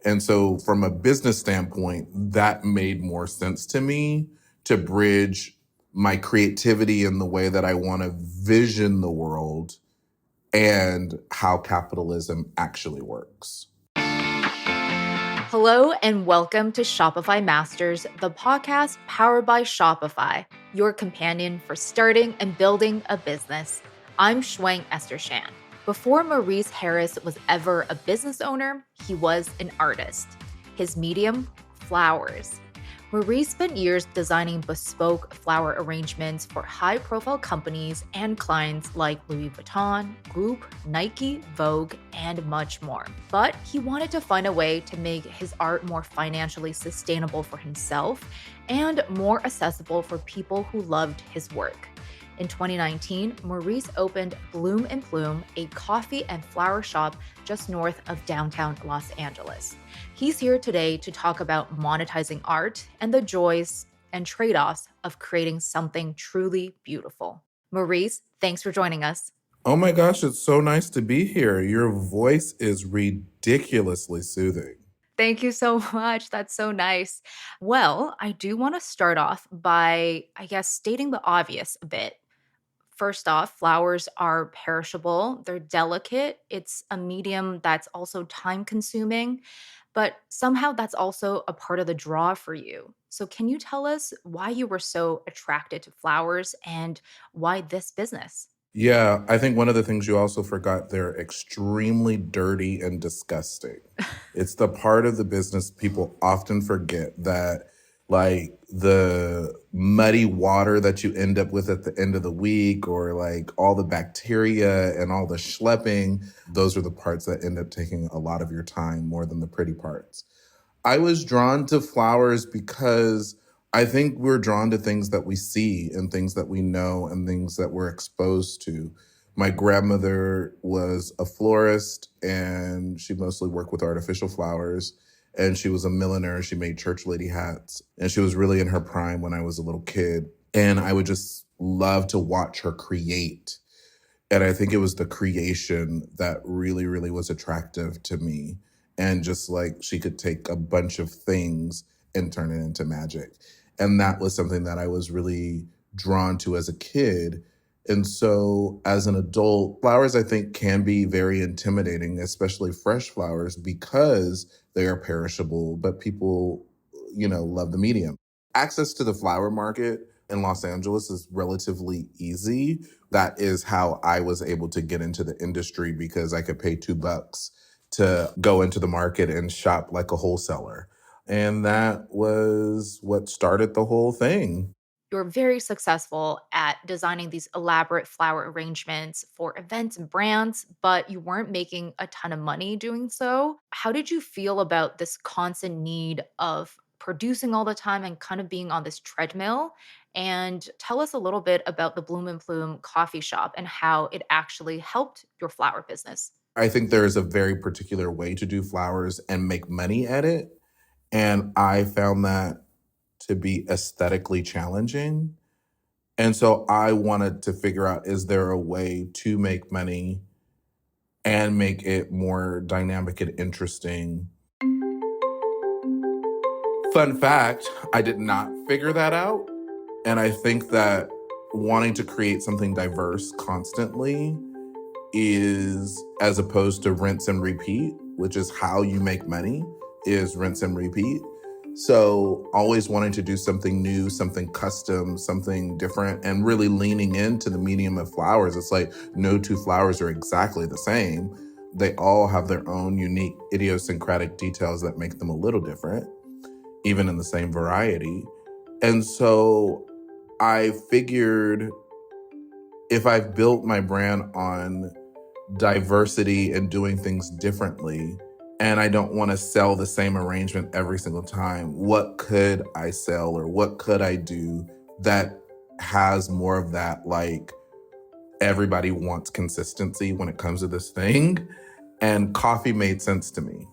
And so from a business standpoint, that made more sense to me to bridge my creativity in the way that I want to vision the world and how capitalism actually works. Hello and welcome to Shopify Masters, the podcast powered by Shopify, your companion for starting and building a business. I'm Shuang Esther Shan. Before Maurice Harris was ever a business owner, he was an artist. His medium, flowers. Maurice spent years designing bespoke flower arrangements for high-profile companies and clients like Louis Vuitton, Goop, Nike, Vogue, and much more. But he wanted to find a way to make his art more financially sustainable for himself and more accessible for people who loved his work. In 2019, Maurice opened Bloom and Plume, a coffee and flower shop just north of downtown Los Angeles. He's here today to talk about monetizing art and the joys and trade-offs of creating something truly beautiful. Maurice, thanks for joining us. Oh my gosh, it's so nice to be here. Your voice is ridiculously soothing. Thank you so much. That's so nice. Well, I do want to start off by, stating the obvious a bit. First off, flowers are perishable, they're delicate. It's a medium that's also time consuming, but somehow that's also a part of the draw for you. So, can you tell us why you were so attracted to flowers and why this business? Yeah, I think one of the things you also forgot, they're extremely dirty and disgusting. It's the part of the business people often forget that, like the muddy water that you end up with at the end of the week, or like all the bacteria and all the schlepping, those are the parts that end up taking a lot of your time more than the pretty parts. I was drawn to flowers because I think we're drawn to things that we see and things that we know and things that we're exposed to. My grandmother was a florist and she mostly worked with artificial flowers. And she was a milliner. She made church lady hats. And she was really in her prime when I was a little kid. And I would just love to watch her create. And I think it was the creation that really, really was attractive to me. And just like she could take a bunch of things and turn it into magic. And that was something that I was really drawn to as a kid. And so as an adult, flowers, I think, can be very intimidating, especially fresh flowers, because they are perishable, but people, love the medium. Access to the flower market in Los Angeles is relatively easy. That is how I was able to get into the industry, because I could pay $2 to go into the market and shop like a wholesaler. And that was what started the whole thing. You're very successful at designing these elaborate flower arrangements for events and brands, but you weren't making a ton of money doing so. How did you feel about this constant need of producing all the time and kind of being on this treadmill? And tell us a little bit about the Bloom and Plume coffee shop and how it actually helped your flower business. I think there is a very particular way to do flowers and make money at it. And I found that to be aesthetically challenging. And so I wanted to figure out, is there a way to make money and make it more dynamic and interesting? Fun fact, I did not figure that out. And I think that wanting to create something diverse constantly is, as opposed to rinse and repeat, which is how you make money, is rinse and repeat. So always wanting to do something new, something custom, something different, and really leaning into the medium of flowers. It's like no two flowers are exactly the same. They all have their own unique idiosyncratic details that make them a little different, even in the same variety. And so I figured if I've built my brand on diversity and doing things differently, and I don't want to sell the same arrangement every single time, what could I sell or what could I do that has more of that, like, everybody wants consistency when it comes to this thing? And coffee made sense to me.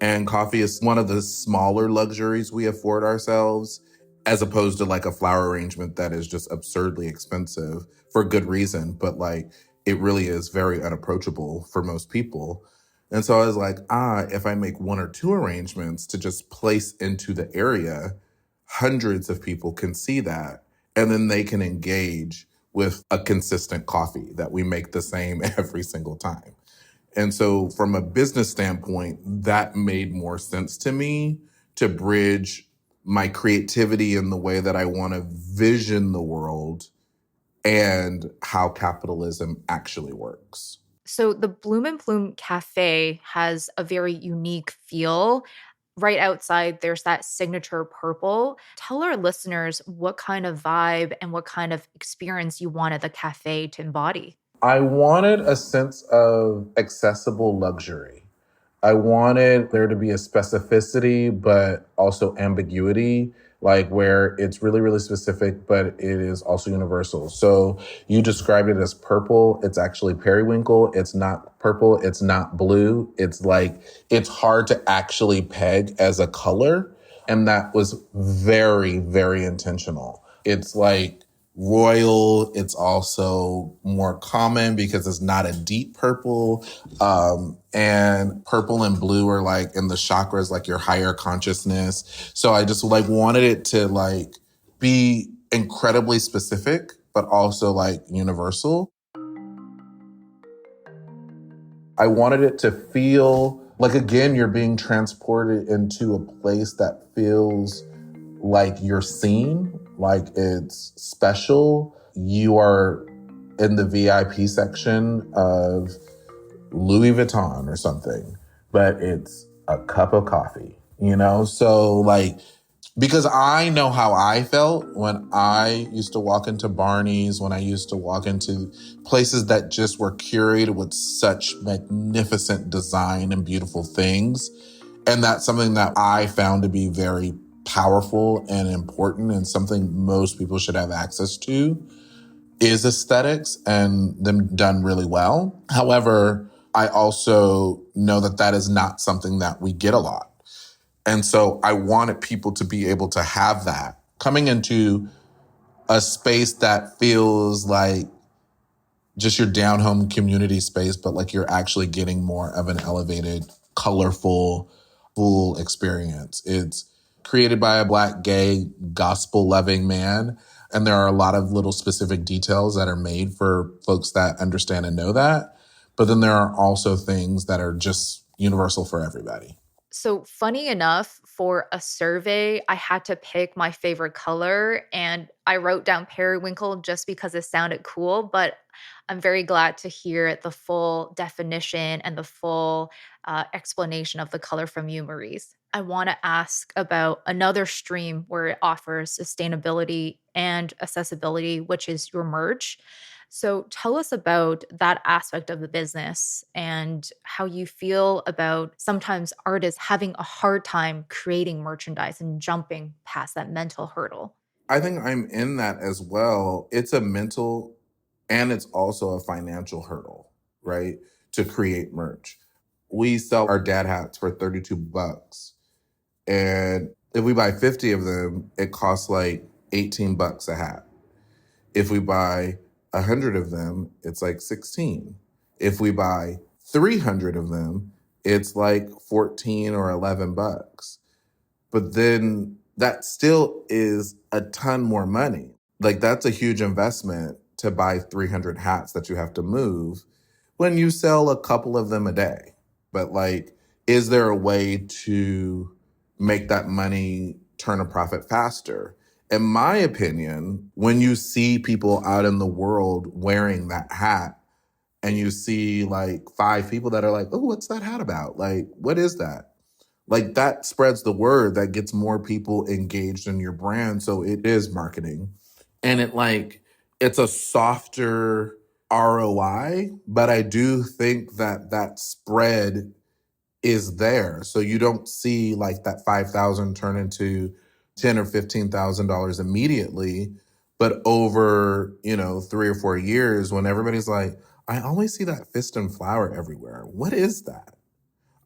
And coffee is one of the smaller luxuries we afford ourselves, as opposed to like a flower arrangement that is just absurdly expensive for good reason. But like, it really is very unapproachable for most people. And so I was like, if I make one or two arrangements to just place into the area, hundreds of people can see that. And then they can engage with a consistent coffee that we make the same every single time. And so, from a business standpoint, that made more sense to me to bridge my creativity in the way that I want to vision the world and how capitalism actually works. So the Bloom and Plume Cafe has a very unique feel. Right outside, there's that signature purple. Tell our listeners what kind of vibe and what kind of experience you wanted the cafe to embody. I wanted a sense of accessible luxury. I wanted there to be a specificity, but also ambiguity, like where it's really, really specific, but it is also universal. So you described it as purple. It's actually periwinkle. It's not purple. It's not blue. It's like, it's hard to actually peg as a color. And that was very, very intentional. It's like, royal. It's also more common because it's not a deep purple. And purple and blue are like in the chakras, like your higher consciousness. So I just like wanted it to like be incredibly specific, but also like universal. I wanted it to feel like, again, you're being transported into a place that feels like you're seen, like it's special. You are in the VIP section of Louis Vuitton or something, but it's a cup of coffee, you know? So like, because I know how I felt when I used to walk into Barney's, when I used to walk into places that just were curated with such magnificent design and beautiful things. And that's something that I found to be very powerful and important, and something most people should have access to is aesthetics, and them done really well. However, I also know that that is not something that we get a lot. And so I wanted people to be able to have that coming into a space that feels like just your down home community space, but like you're actually getting more of an elevated, colorful, full experience. It's created by a Black, gay, gospel loving man. And there are a lot of little specific details that are made for folks that understand and know that. But then there are also things that are just universal for everybody. So, funny enough, for a survey, I had to pick my favorite color and I wrote down periwinkle just because it sounded cool. But I'm very glad to hear the full definition and the full explanation of the color from you, Maurice. I want to ask about another stream where it offers sustainability and accessibility, which is your merch. So tell us about that aspect of the business and how you feel about sometimes artists having a hard time creating merchandise and jumping past that mental hurdle. I think I'm in that as well. It's a mental and it's also a financial hurdle, right? To create merch. We sell our dad hats for 32 bucks. And if we buy 50 of them, it costs like 18 bucks a hat. If we buy 100 of them, it's like 16. If we buy 300 of them, it's like 14 or 11 bucks. But then that still is a ton more money. Like that's a huge investment to buy 300 hats that you have to move when you sell a couple of them a day. But like, is there a way to make that money turn a profit faster? In my opinion, when you see people out in the world wearing that hat and you see like 5 people that are like, oh, what's that hat about? Like, what is that? Like that spreads the word, that gets more people engaged in your brand. So it is marketing. And it's a softer ROI, but I do think that that spread is there. So you don't see like that 5,000 turn into 10 or $15,000 immediately, but over, 3 or 4 years when everybody's like, I always see that fist and flower everywhere. What is that?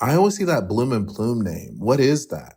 I always see that Bloom and Plume name. What is that?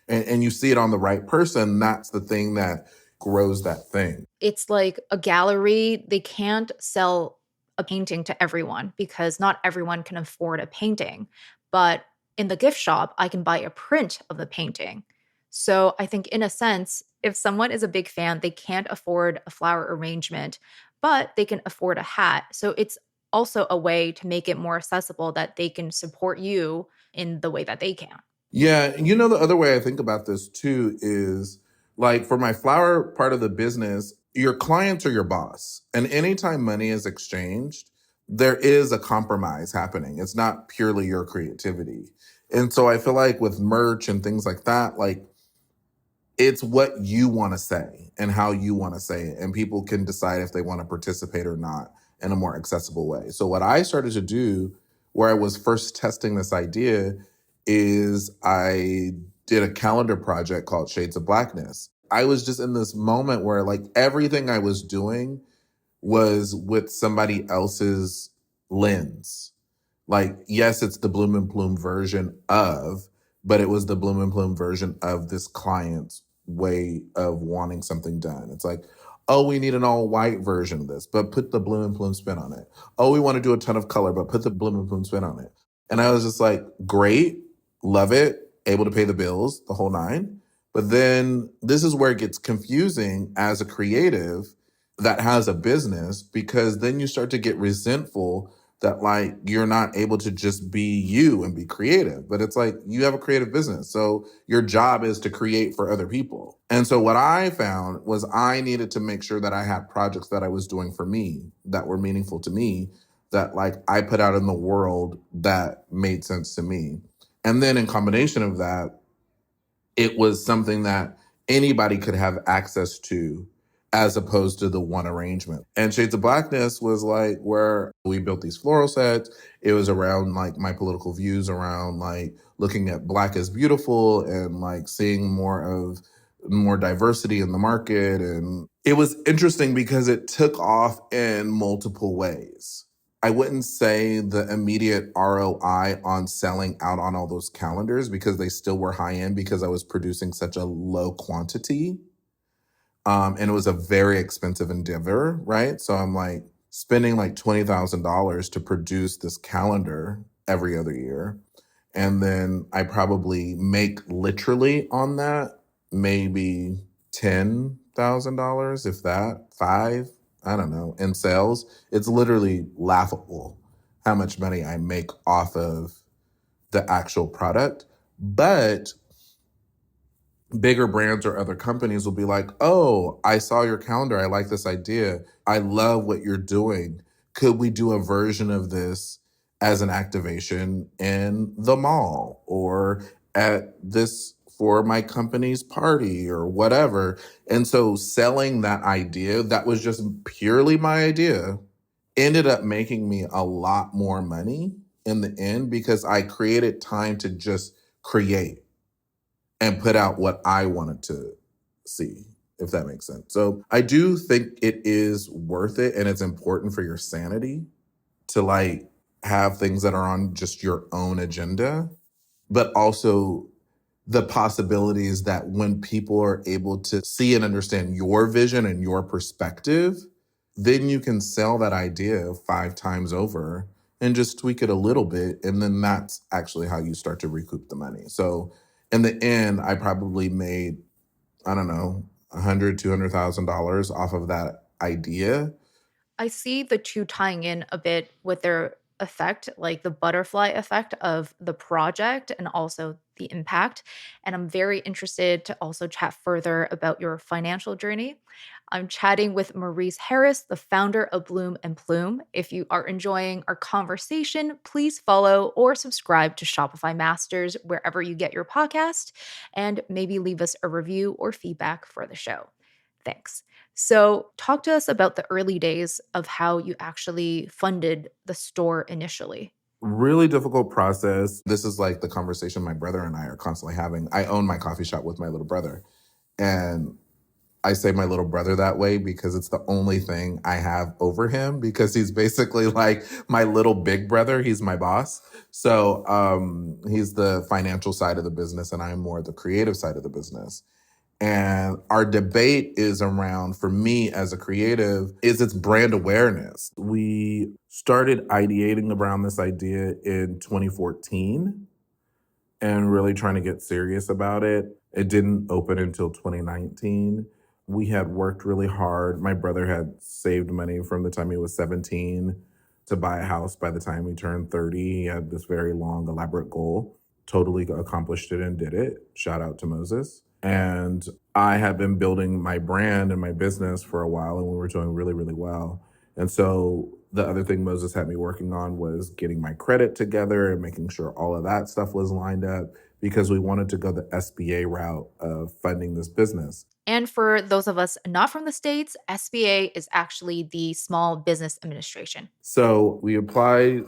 And you see it on the right person. That's the thing that grows that thing. It's like a gallery. They can't sell a painting to everyone because not everyone can afford a painting. But in the gift shop, I can buy a print of the painting. So I think, in a sense, if someone is a big fan, they can't afford a flower arrangement, but they can afford a hat. So it's also a way to make it more accessible that they can support you in the way that they can. Yeah, and you know, the other way I think about this too is like for my flower part of the business, your clients are your boss. And anytime money is exchanged, there is a compromise happening. It's not purely your creativity. And so I feel like with merch and things like that, like it's what you want to say and how you want to say it. And people can decide if they want to participate or not in a more accessible way. So, what I started to do where I was first testing this idea is I did a calendar project called Shades of Blackness. I was just in this moment where, like, everything I was doing was with somebody else's lens. Like, yes, it's the Bloom and Plume version of, but it was the Bloom and Plume version of this client's way of wanting something done. It's like, oh, we need an all white version of this, but put the Bloom and Plume spin on it. Oh, we want to do a ton of color, but put the Bloom and Plume spin on it. And I was just like, great, love it, able to pay the bills, the whole nine. But then this is where it gets confusing as a creative that has a business, because then you start to get resentful that like you're not able to just be you and be creative. But it's like you have a creative business. So your job is to create for other people. And so what I found was I needed to make sure that I had projects that I was doing for me that were meaningful to me, that like I put out in the world that made sense to me. And then in combination of that, it was something that anybody could have access to as opposed to the one arrangement. And Shades of Blackness was like where we built these floral sets. It was around like my political views around like looking at Black as beautiful and like seeing more diversity in the market. And it was interesting because it took off in multiple ways. I wouldn't say the immediate ROI on selling out on all those calendars because they still were high end because I was producing such a low quantity. And it was a very expensive endeavor, right? So I'm like spending like $20,000 to produce this calendar every other year. And then I probably make literally on that maybe $10,000, if that, five, I don't know, in sales. It's literally laughable how much money I make off of the actual product. But bigger brands or other companies will be like, oh, I saw your calendar. I like this idea. I love what you're doing. Could we do a version of this as an activation in the mall or at this for my company's party or whatever? And so selling that idea that was just purely my idea ended up making me a lot more money in the end because I created time to just create and put out what I wanted to see, if that makes sense. So I do think it is worth it and it's important for your sanity to like have things that are on just your own agenda, but also the possibilities that when people are able to see and understand your vision and your perspective, then you can sell that idea five times over and just tweak it a little bit. And then that's actually how you start to recoup the money. So in the end, I probably made, I don't know, $100,000, $200,000 off of that idea. I see the two tying in a bit with their effect, like the butterfly effect of the project and also the impact. And I'm very interested to also chat further about your financial journey. I'm chatting with Maurice Harris, the founder of Bloom and Plume. If you are enjoying our conversation, please follow or subscribe to Shopify Masters wherever you get your podcast, and maybe leave us a review or feedback for the show. Thanks. So, talk to us about the early days of how you actually funded the store initially. Really difficult process. This is like the conversation my brother and I are constantly having. I own my coffee shop with my little brother. And I say my little brother that way because it's the only thing I have over him because he's basically like my little big brother. He's my boss. So he's the financial side of the business and I'm more the creative side of the business. And our debate is around, for me as a creative, is its brand awareness. We started ideating around this idea in 2014 and really trying to get serious about it. It didn't open until 2019. We had worked really hard. My brother had saved money from the time he was 17 to buy a house by the time he turned 30. He had this very long, elaborate goal, totally accomplished it and did it. Shout out to Moses. And I had been building my brand and my business for a while, and we were doing really, really well. And so the other thing Moses had me working on was getting my credit together and making sure all of that stuff was lined up because we wanted to go the SBA route of funding this business. And for those of us not from the States, SBA is actually the Small Business Administration. So we applied,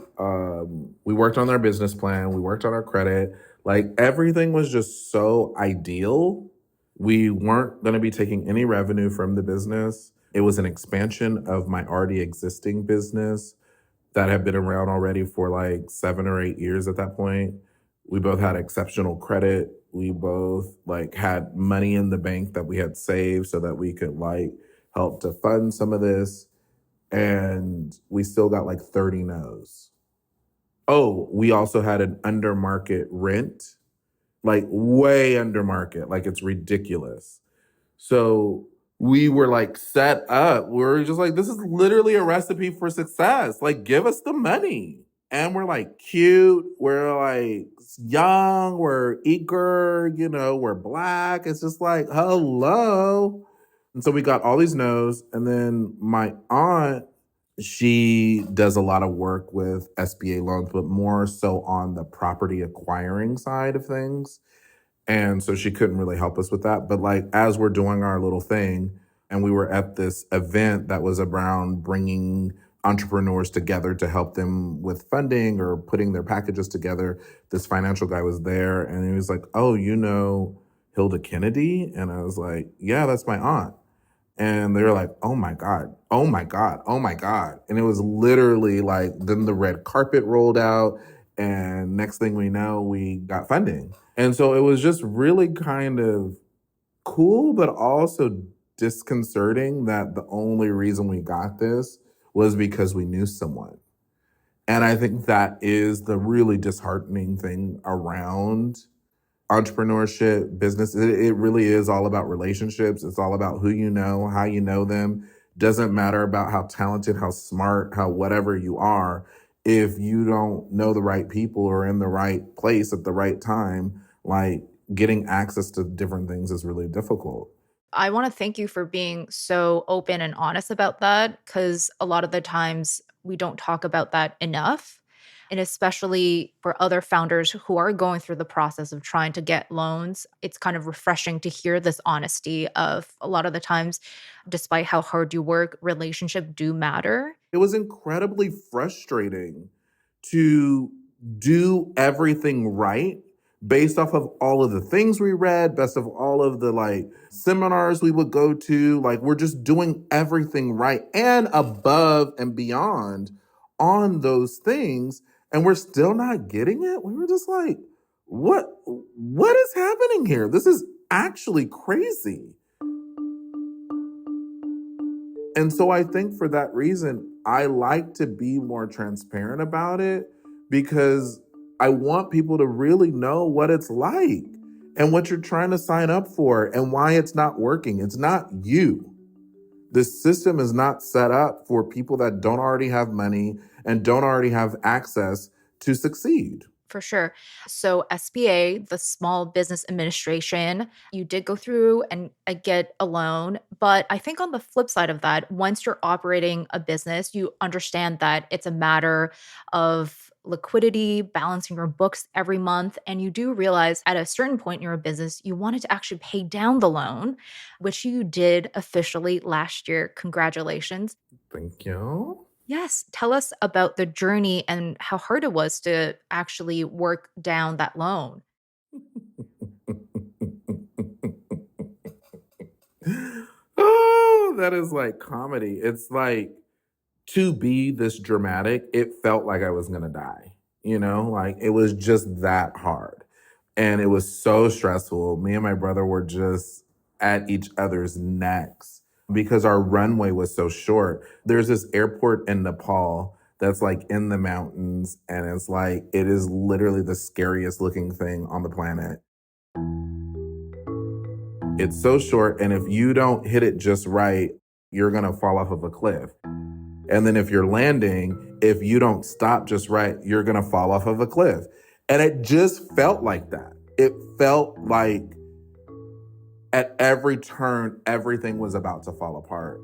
we worked on our business plan, we worked on our credit. Like everything was just so ideal. We weren't going to be taking any revenue from the business. It was an expansion of my already existing business that had been around already for like 7 or 8 years at that point. We both had exceptional credit. We both like had money in the bank that we had saved so that we could like help to fund some of this. And we still got like 30 no's. Oh, we also had an under market rent, like way under market, like it's ridiculous. So we were like set up. We were just like, this is literally a recipe for success. Like, give us the money. And we're like cute. We're like young. We're eager. We're Black. It's just like, hello. And so we got all these no's. And then my aunt, she does a lot of work with SBA loans, but more so on the property acquiring side of things. And so she couldn't really help us with that. But like as we're doing our little thing, and we were at this event that was around bringing entrepreneurs together to help them with funding or putting their packages together, this financial guy was there and he was like, oh, Hilda Kennedy? And I was like, yeah, that's my aunt. And they were like, oh my God, oh my God, oh my God. And it was literally like, then the red carpet rolled out. And next thing we know, we got funding. And so it was just really kind of cool, but also disconcerting that the only reason we got this was because we knew someone. And I think that is the really disheartening thing around entrepreneurship, business. It really is all about relationships. It's all about who you know, how you know them. Doesn't matter about how talented, how smart, how whatever you are. If you don't know the right people or in the right place at the right time, like getting access to different things is really difficult. I want to thank you for being so open and honest about that because a lot of the times we don't talk about that enough. And especially for other founders who are going through the process of trying to get loans, it's kind of refreshing to hear this honesty of a lot of the times, despite how hard you work, relationship do matter. It was incredibly frustrating to do everything right based off of all of the things we read, best of all of the like seminars we would go to. Like we're just doing everything right and above and beyond on those things. And we're still not getting it. We were just like, what is happening here? This is actually crazy. And so I think for that reason, I like to be more transparent about it because I want people to really know what it's like and what you're trying to sign up for and why it's not working. It's not you. The system is not set up for people that don't already have money and don't already have access to succeed. For sure. So, SBA, the Small Business Administration, you did go through and get a loan. But I think on the flip side of that, once you're operating a business, you understand that it's a matter of liquidity, balancing your books every month. And you do realize at a certain point in your business, you wanted to actually pay down the loan, which you did officially last year. Congratulations. Thank you. Yes. Tell us about the journey and how hard it was to actually work down that loan. Oh, that is like comedy. It's like to be this dramatic, it felt like I was going to die. Like it was just that hard. And it was so stressful. Me and my brother were just at each other's necks because our runway was so short. There's this airport in Nepal that's like in the mountains, and it's like, it is literally the scariest looking thing on the planet. It's so short, and if you don't hit it just right, you're gonna fall off of a cliff. And then if you're landing, if you don't stop just right, you're gonna fall off of a cliff. And it just felt like that. It felt like at every turn, everything was about to fall apart.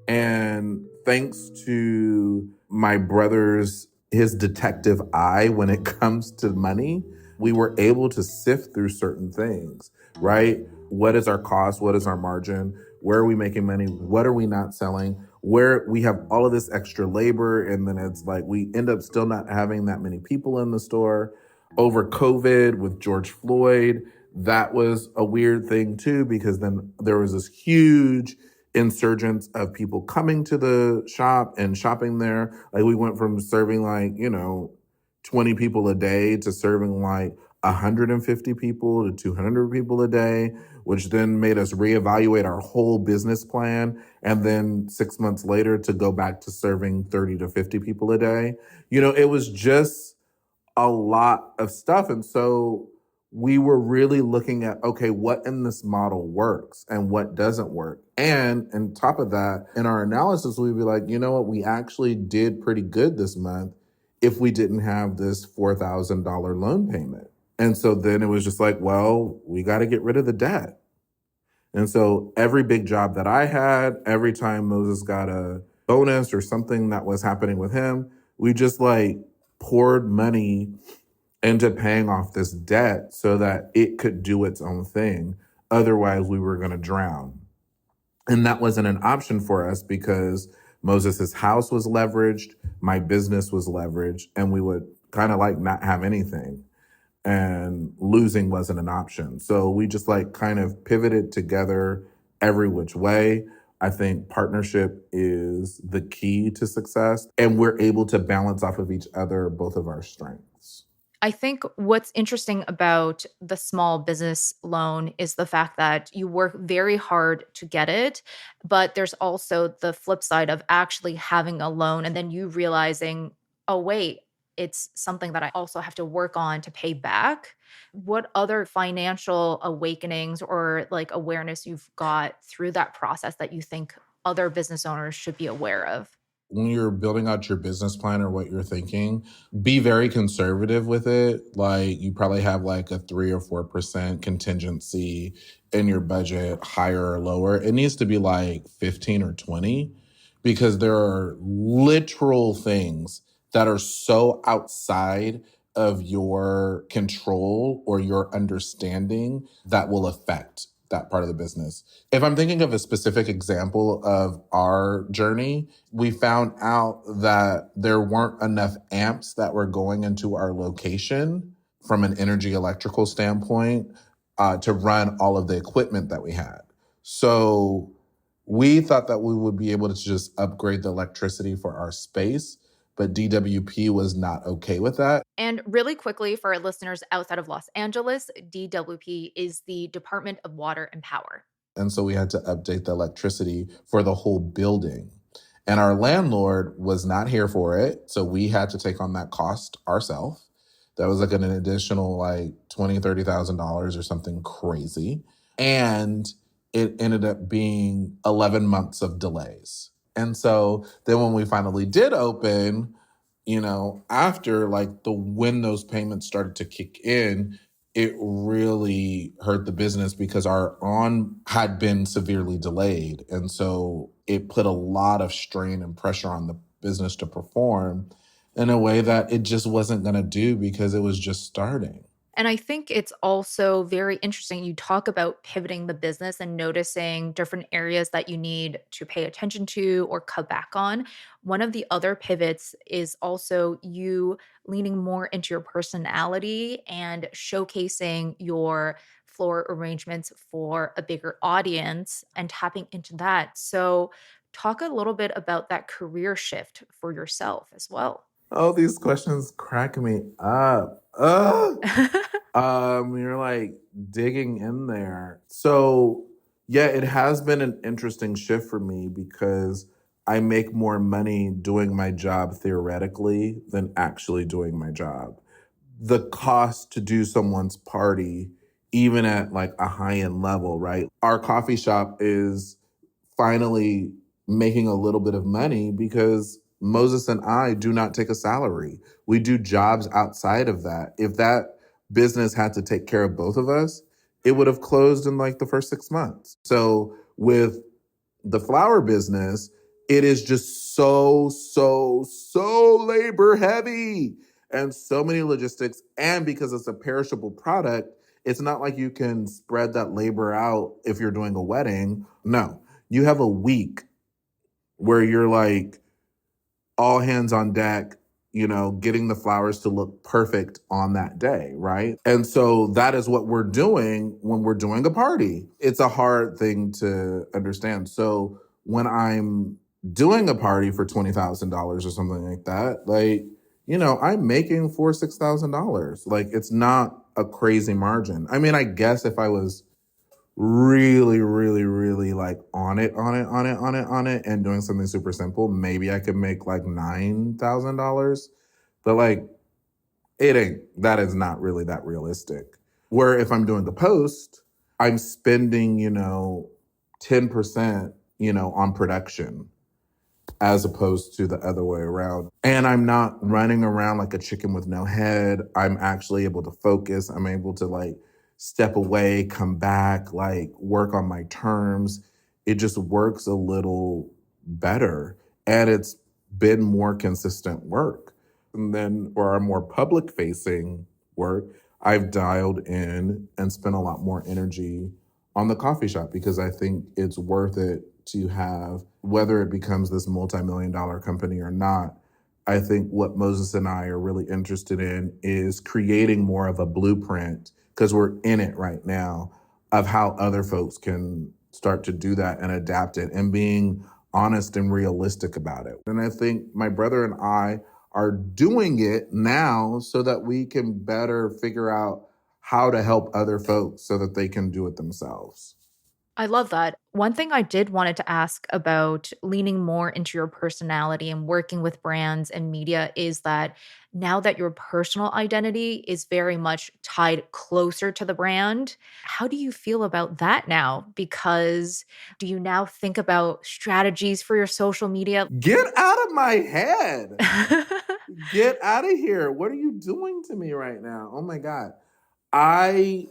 And thanks to my brother's, his detective eye when it comes to money, we were able to sift through certain things, right? What is our cost? What is our margin? Where are we making money? What are we not selling? Where we have all of this extra labor, and then it's like we end up still not having that many people in the store. Over COVID with George Floyd, that was a weird thing too, because then there was this huge insurgence of people coming to the shop and shopping there. Like, we went from serving like, 20 people a day to serving like 150 people to 200 people a day, which then made us reevaluate our whole business plan. And then 6 months later to go back to serving 30 to 50 people a day. It was just a lot of stuff. And so we were really looking at, okay, what in this model works and what doesn't work. And on top of that, in our analysis, we'd be like, you know what, we actually did pretty good this month if we didn't have this $4,000 loan payment. And so then it was just like, well, we got to get rid of the debt. And so every big job that I had, every time Moses got a bonus or something that was happening with him, we just like poured money into paying off this debt so that it could do its own thing. Otherwise, we were going to drown. And that wasn't an option for us because Moses's house was leveraged, my business was leveraged, and we would kind of like not have anything. And losing wasn't an option. So we just like kind of pivoted together every which way. I think partnership is the key to success, and we're able to balance off of each other, both of our strengths. I think what's interesting about the small business loan is the fact that you work very hard to get it, but there's also the flip side of actually having a loan and then you realizing, oh, wait, it's something that I also have to work on to pay back. What other financial awakenings or like awareness you've got through that process that you think other business owners should be aware of? When you're building out your business plan or what you're thinking, be very conservative with it. Like, you probably have like a 3 or 4% contingency in your budget, higher or lower. It needs to be like 15 or 20, because there are literal things that are so outside of your control or your understanding that will affect that part of the business. If I'm thinking of a specific example of our journey, we found out that there weren't enough amps that were going into our location from an energy electrical standpoint to run all of the equipment that we had. So we thought that we would be able to just upgrade the electricity for our space, but DWP was not okay with that. And really quickly, for our listeners outside of Los Angeles, DWP is the Department of Water and Power. And so we had to update the electricity for the whole building. And our landlord was not here for it. So we had to take on that cost ourselves. That was like an additional like $20,000, $30,000 or something crazy. And it ended up being 11 months of delays. And so then when we finally did open, after like when those payments started to kick in, it really hurt the business because our on had been severely delayed. And so it put a lot of strain and pressure on the business to perform in a way that it just wasn't going to do because it was just starting. And I think it's also very interesting. You talk about pivoting the business and noticing different areas that you need to pay attention to or cut back on. One of the other pivots is also you leaning more into your personality and showcasing your floor arrangements for a bigger audience and tapping into that. So, talk a little bit about that career shift for yourself as well. Oh, these questions crack me up. You're like digging in there. So Yeah, it has been an interesting shift for me because I make more money doing my job theoretically than actually doing my job. The cost to do someone's party, even at like a high end level, right? Our coffee shop is finally making a little bit of money because Moses and I do not take a salary. We do jobs outside of that. If that business had to take care of both of us, it would have closed in like the first 6 months. So with the flower business, it is just so labor heavy and so many logistics. And because it's a perishable product, it's not like you can spread that labor out if you're doing a wedding. No, you have a week where you're like all hands on deck, getting the flowers to look perfect on that day, right? And so that is what we're doing when we're doing a party. It's a hard thing to understand. So when I'm doing a party for $20,000 or something like that, like, I'm making $6,000. Like, it's not a crazy margin. I mean, I guess if I was really like on it and doing something super simple, maybe I could make like $9,000. But like, that is not really that realistic. Where if I'm doing the post, I'm spending, 10%, on production as opposed to the other way around. And I'm not running around like a chicken with no head. I'm actually able to focus. I'm able to like step away, come back, like work on my terms. It just works a little better. And it's been more consistent work. And then for our more public facing work, I've dialed in and spent a lot more energy on the coffee shop because I think it's worth it to have, whether it becomes this multi-million-dollar company or not. I think what Moses and I are really interested in is creating more of a blueprint, because we're in it right now, of how other folks can start to do that and adapt it and being honest and realistic about it. And I think my brother and I are doing it now so that we can better figure out how to help other folks so that they can do it themselves. I love that. One thing I did wanted to ask about leaning more into your personality and working with brands and media is that now that your personal identity is very much tied closer to the brand, how do you feel about that now? Because do you now think about strategies for your social media? Get out of my head. Get out of here. What are you doing to me right now? Oh my God. I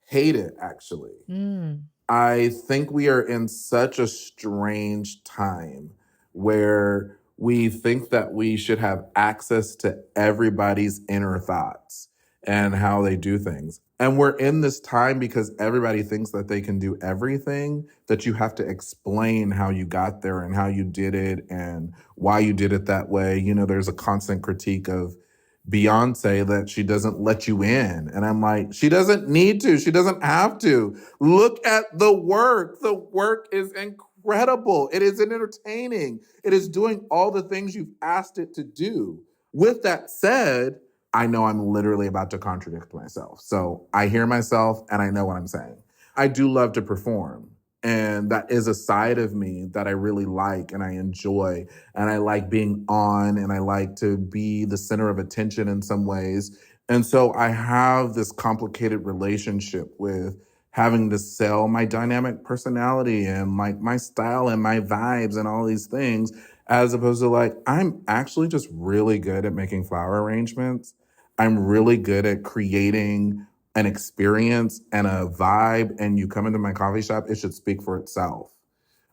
hate it, actually. Mm. I think we are in such a strange time where we think that we should have access to everybody's inner thoughts and how they do things. And we're in this time because everybody thinks that they can do everything, that you have to explain how you got there and how you did it and why you did it that way. There's a constant critique of Beyonce that she doesn't let you in. And I'm like, she doesn't need to. She doesn't have to. Look at the work. The work is incredible. It is entertaining. It is doing all the things you've asked it to do. With that said, I know I'm literally about to contradict myself. So I hear myself and I know what I'm saying. I do love to perform. And that is a side of me that I really like and I enjoy. And I like being on and I like to be the center of attention in some ways. And so I have this complicated relationship with having to sell my dynamic personality and like my style and my vibes and all these things, as opposed to like, I'm actually just really good at making flower arrangements. I'm really good at creating an experience and a vibe, and you come into my coffee shop, it should speak for itself,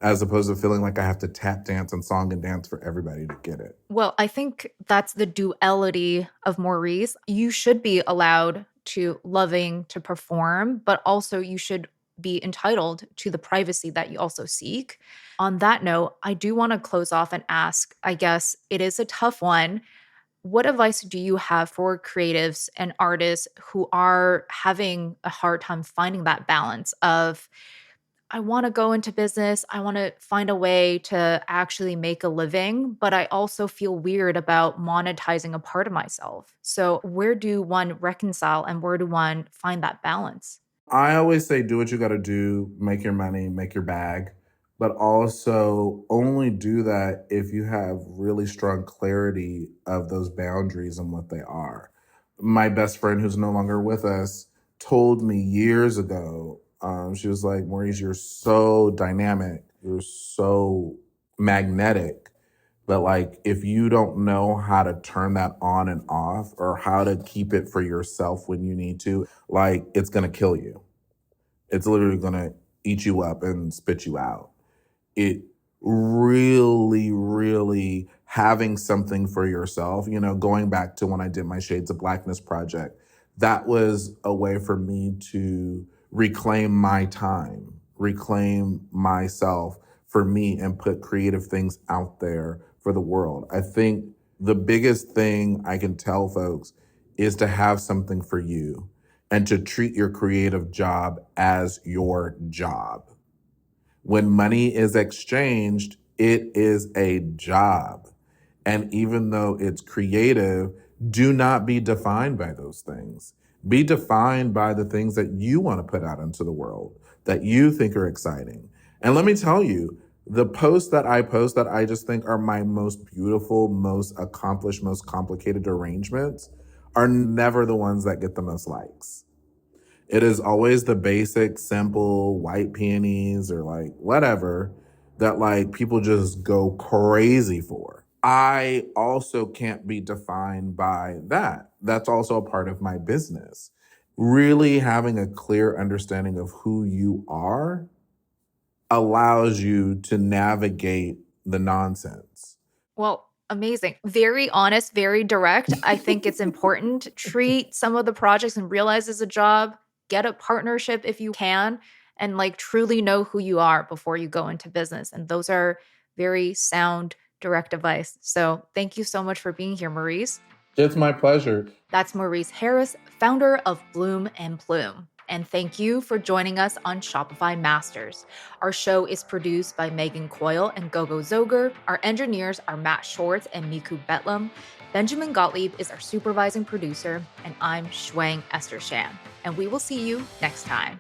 as opposed to feeling like I have to tap dance and song and dance for everybody to get it. Well, I think that's the duality of Maurice. You should be allowed to loving to perform, but also you should be entitled to the privacy that you also seek. On that note, I do want to close off and ask, I guess it is a tough one. What advice do you have for creatives and artists who are having a hard time finding that balance of I wanna go into business. I wanna find a way to actually make a living, but I also feel weird about monetizing a part of myself. So, where do one reconcile and where do one find that balance? I always say do what you got to do, make your money, make your bag, but also only do that if you have really strong clarity of those boundaries and what they are. My best friend, who's no longer with us, told me years ago, she was like, Maurice, you're so dynamic, you're so magnetic. But like, if you don't know how to turn that on and off or how to keep it for yourself when you need to, like, it's going to kill you. It's literally going to eat you up and spit you out. It really, really having something for yourself, going back to when I did my Shades of Blackness project, that was a way for me to reclaim my time, reclaim myself for me, and put creative things out there for the world. I think the biggest thing I can tell folks is to have something for you and to treat your creative job as your job. When money is exchanged, it is a job. And even though it's creative, do not be defined by those things. Be defined by the things that you want to put out into the world, that you think are exciting. And let me tell you, the posts that I post that I just think are my most beautiful, most accomplished, most complicated arrangements are never the ones that get the most likes. It is always the basic, simple white peonies or like whatever that like people just go crazy for. I also can't be defined by that. That's also a part of my business. Really having a clear understanding of who you are allows you to navigate the nonsense. Well, amazing. Very honest, very direct. I think it's important to treat some of the projects and realize it's a job, get a partnership if you can, and like truly know who you are before you go into business. And those are very sound, direct advice. So thank you so much for being here, Maurice. It's my pleasure. That's Maurice Harris, founder of Bloom and Plume. And thank you for joining us on Shopify Masters. Our show is produced by Megan Coyle and Gogo Zoger. Our engineers are Matt Schwartz and Miku Betlam. Benjamin Gottlieb is our supervising producer, and I'm Shwang Esther Shan. And we will see you next time.